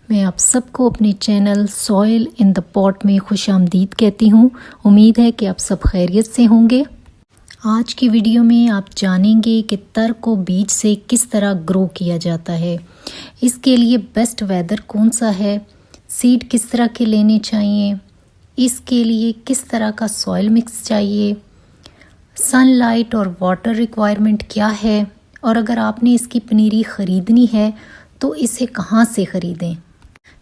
मैं आप सबको अपने channel soil in the pot में खुशामदीद कहती हूँ। उम्मीद है कि आप सब खैरियत से होंगे। आज की वीडियो में आप जानेंगे कि तर को बीज से किस तरह ग्रो किया जाता है। इसके लिए बेस्ट वेदर कौन सा है, सीड किस तरह के लेने चाहिए, इसके लिए किस तरह का सॉइल मिक्स चाहिए, सनलाइट और वाटर रिक्वायरमेंट क्या है, और अगर आपने इसकी पनीरी ख़रीदनी है तो इसे कहाँ से ख़रीदें।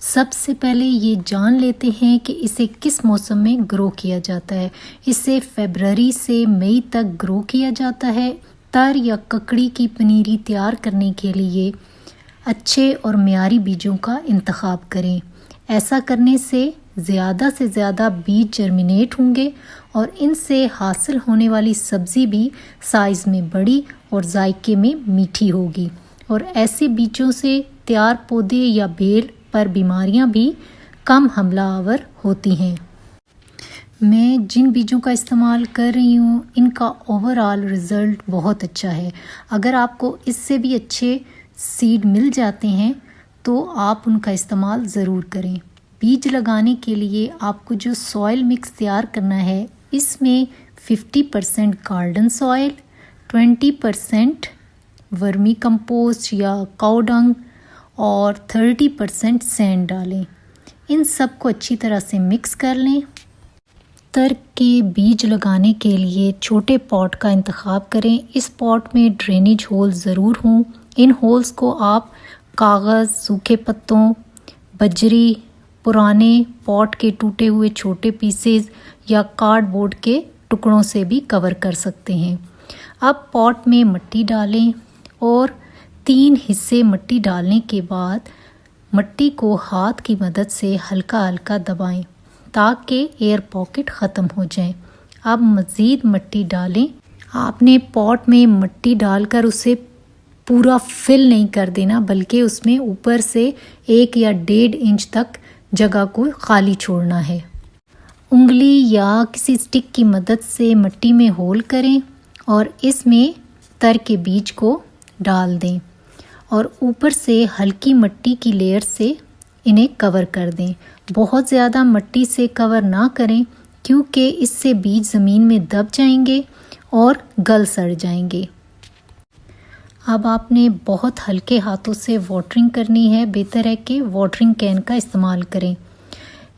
सबसे पहले ये जान लेते हैं कि इसे किस मौसम में ग्रो किया जाता है। इसे फरवरी से मई तक ग्रो किया जाता है। तर या ककड़ी की पनीरी तैयार करने के लिए अच्छे और मियारी बीजों का इंतखाब करें। ऐसा करने से ज़्यादा बीज जर्मिनेट होंगे और इनसे हासिल होने वाली सब्ज़ी भी साइज़ में बड़ी और जायके में मीठी होगी। और ऐसे बीजों से तैयार पौधे या बेल पर बीमारियां भी कम हमलावर होती हैं। मैं जिन बीजों का इस्तेमाल कर रही हूँ इनका ओवरऑल रिज़ल्ट बहुत अच्छा है। अगर आपको इससे भी अच्छे सीड मिल जाते हैं तो आप उनका इस्तेमाल ज़रूर करें। बीज लगाने के लिए आपको जो सॉइल मिक्स तैयार करना है इसमें 50% गार्डन सॉइल, 20% वर्मी कंपोस्ट या काऊ डंग और 30% सैंड डालें। इन सब को अच्छी तरह से मिक्स कर लें। तर के बीज लगाने के लिए छोटे पॉट का इंतखाब करें। इस पॉट में ड्रेनेज होल ज़रूर हों। इन होल्स को आप कागज़, सूखे पत्तों, बजरी, पुराने पॉट के टूटे हुए छोटे पीसेस या कार्डबोर्ड के टुकड़ों से भी कवर कर सकते हैं। अब पॉट में मिट्टी डालें और 3 हिस्से मिट्टी डालने के बाद मिट्टी को हाथ की मदद से हल्का हल्का दबाएं ताकि एयर पॉकेट ख़त्म हो जाए। अब मज़ीद मिट्टी डालें। आपने पॉट में मिट्टी डालकर उसे पूरा फिल नहीं कर देना, बल्कि उसमें ऊपर से 1 या 1.5 इंच तक जगह को खाली छोड़ना है। उंगली या किसी स्टिक की मदद से मिट्टी में होल करें और इसमें तर के बीज को डाल दें और ऊपर से हल्की मिट्टी की लेयर से इन्हें कवर कर दें। बहुत ज़्यादा मिट्टी से कवर ना करें क्योंकि इससे बीज ज़मीन में दब जाएंगे और गल सड़ जाएंगे। अब आपने बहुत हल्के हाथों से वाटरिंग करनी है। बेहतर है कि वाटरिंग कैन का इस्तेमाल करें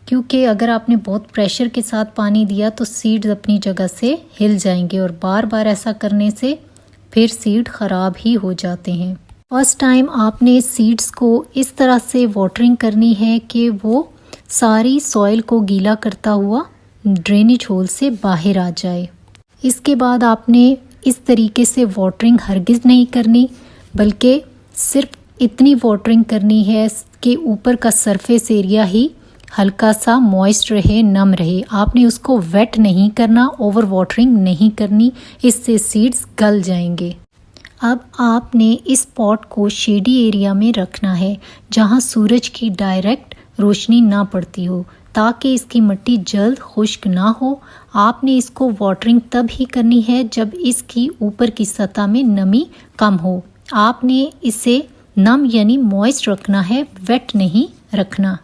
क्योंकि अगर आपने बहुत प्रेशर के साथ पानी दिया तो सीड्स अपनी जगह से हिल जाएंगे और बार बार ऐसा करने से फिर सीड ख़राब ही हो जाते हैं। फर्स्ट टाइम आपने सीड्स को इस तरह से वाटरिंग करनी है कि वो सारी सॉइल को गीला करता हुआ ड्रेनेज होल से बाहर आ जाए। इसके बाद आपने इस तरीके से वाटरिंग हरगिज़ नहीं करनी, बल्कि सिर्फ इतनी वाटरिंग करनी है कि ऊपर का सरफेस एरिया ही हल्का सा मॉइस्ट रहे, नम रहे। आपने उसको वेट नहीं करना, ओवर वाटरिंग नहीं करनी, इससे सीड्स गल जाएंगे। अब आपने इस पॉट को शेडी एरिया में रखना है जहां सूरज की डायरेक्ट रोशनी ना पड़ती हो ताकि इसकी मिट्टी जल्द खुश्क ना हो। आपने इसको वाटरिंग तब ही करनी है जब इसकी ऊपर की सतह में नमी कम हो। आपने इसे नम यानी मॉइस्ट रखना है, वेट नहीं रखना।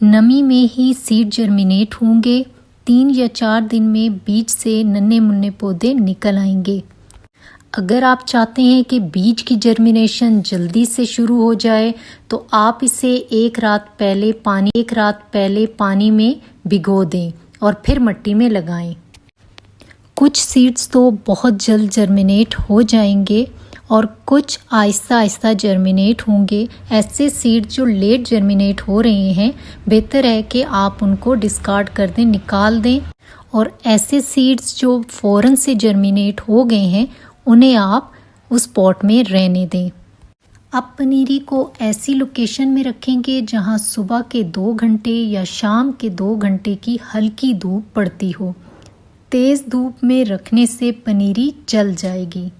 नमी में ही सीड जर्मिनेट होंगे। 3 या 4 दिन में बीज से नन्हे मुन्ने पौधे निकल आएंगे। अगर आप चाहते हैं कि बीज की जर्मिनेशन जल्दी से शुरू हो जाए तो आप इसे एक रात पहले पानी में भिगो दें और फिर मिट्टी में लगाएं। कुछ सीड्स तो बहुत जल्द जर्मिनेट हो जाएंगे और कुछ आहिस्ता जर्मिनेट होंगे। ऐसे सीड जो लेट जर्मिनेट हो रहे हैं बेहतर है कि आप उनको डिस्कार्ड कर दें, निकाल दें, और ऐसे सीड्स जो फ़ौरन से जर्मिनेट हो गए हैं उन्हें आप उस पॉट में रहने दें। अब पनीरी को ऐसी लोकेशन में रखेंगे जहां सुबह के 2 घंटे या शाम के 2 घंटे की हल्की धूप पड़ती हो। तेज़ धूप में रखने से पनीरी जल जाएगी।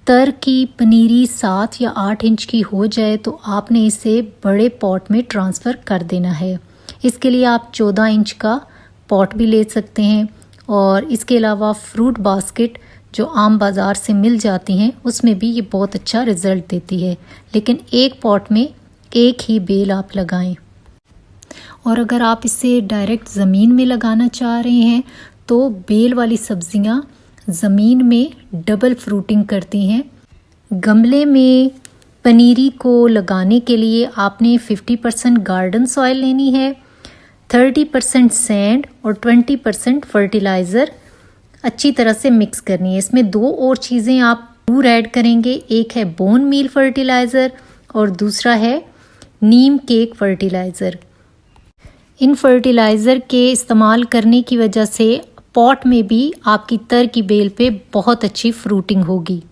तर की पनीरी 7 या 8 इंच की हो जाए तो आपने इसे बड़े पॉट में ट्रांसफ़र कर देना है। इसके लिए आप 14 इंच का पॉट भी ले सकते हैं और इसके अलावा फ्रूट बास्केट जो आम बाज़ार से मिल जाती हैं उसमें भी ये बहुत अच्छा रिज़ल्ट देती है। लेकिन एक पॉट में एक ही बेल आप लगाएं। और अगर आप इसे डायरेक्ट ज़मीन में लगाना चाह रहे हैं तो बेल वाली सब्जियां ज़मीन में डबल फ्रूटिंग करती हैं। गमले में पनीरी को लगाने के लिए आपने 50% गार्डन सॉइल लेनी है, 30% सैंड और 20% फर्टिलाइज़र अच्छी तरह से मिक्स करनी है। इसमें दो और चीज़ें आप जरूर ऐड करेंगे, एक है बोन मील फर्टिलाइज़र और दूसरा है नीम केक फर्टिलाइज़र। इन फर्टिलाइज़र के इस्तेमाल करने की वजह से पॉट में भी आपकी तर की बेल पे बहुत अच्छी फ्रूटिंग होगी।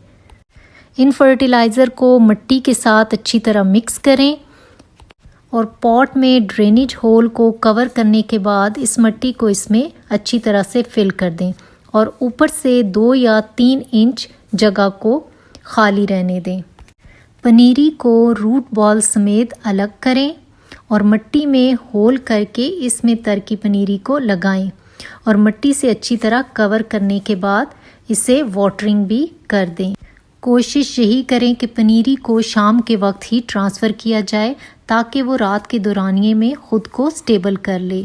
इन फर्टिलाइज़र को मिट्टी के साथ अच्छी तरह मिक्स करें और पॉट में ड्रेनेज होल को कवर करने के बाद इस मिट्टी को इसमें अच्छी तरह से फिल कर दें और ऊपर से 2 या 3 इंच जगह को खाली रहने दें। पनीरी को रूट बॉल समेत अलग करें और मिट्टी में होल करके इसमें तर की पनीरी को लगाएं और मिट्टी से अच्छी तरह कवर करने के बाद इसे वाटरिंग भी कर दें। कोशिश यही करें कि पनीरी को शाम के वक्त ही ट्रांसफ़र किया जाए ताकि वो रात के दौरानिए में ख़ुद को स्टेबल कर ले।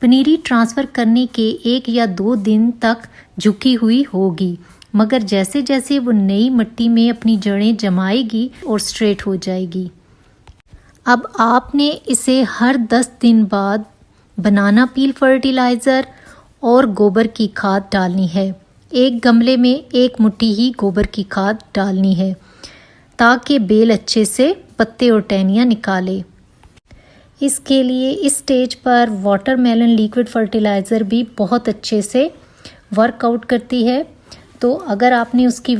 पनीरी ट्रांसफ़र करने के 1 या 2 दिन तक झुकी हुई होगी, मगर जैसे जैसे वो नई मिट्टी में अपनी जड़ें जमाएगी और स्ट्रेट हो जाएगी। अब आपने इसे हर 10 दिन बाद बनाना पील फर्टिलाइज़र और गोबर की खाद डालनी है। एक गमले में 1 मुट्ठी ही गोबर की खाद डालनी है ताकि बेल अच्छे से पत्ते और टहनियाँ निकाले। इसके लिए इस स्टेज पर वाटरमेलन लिक्विड फर्टिलाइज़र भी बहुत अच्छे से वर्कआउट करती है। तो अगर आपने उसकी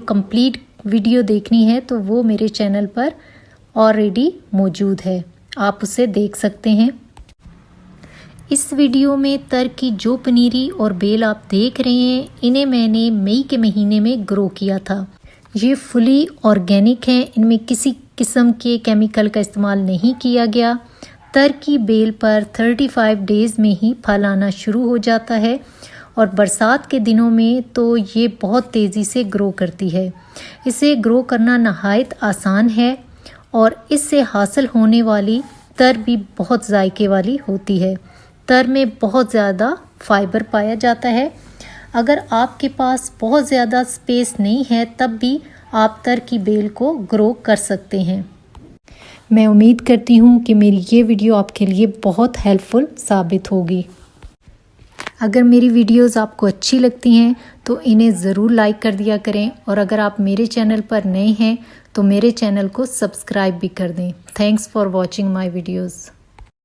कंप्लीट वीडियो देखनी है तो वो मेरे चैनल पर ऑलरेडी मौजूद है, आप उसे देख सकते हैं। इस वीडियो में तर की जो पनीरी और बेल आप देख रहे हैं, इन्हें मैंने मई के महीने में ग्रो किया था। ये फुली ऑर्गेनिक हैं, इनमें किसी किस्म के केमिकल का इस्तेमाल नहीं किया गया। तर की बेल पर 35 डेज़ में ही फल आना शुरू हो जाता है और बरसात के दिनों में तो ये बहुत तेज़ी से ग्रो करती है। इसे ग्रो करना नहायत आसान है और इससे हासिल होने वाली तर भी बहुत जायके वाली होती है। तर में बहुत ज़्यादा फाइबर पाया जाता है। अगर आपके पास बहुत ज़्यादा स्पेस नहीं है तब भी आप तर की बेल को ग्रो कर सकते हैं। मैं उम्मीद करती हूँ कि मेरी ये वीडियो आपके लिए बहुत हेल्पफुल साबित होगी। अगर मेरी वीडियोस आपको अच्छी लगती हैं तो इन्हें ज़रूर लाइक कर दिया करें और अगर आप मेरे चैनल पर नए हैं तो मेरे चैनल को सब्सक्राइब भी कर दें। Thanks for watching my videos.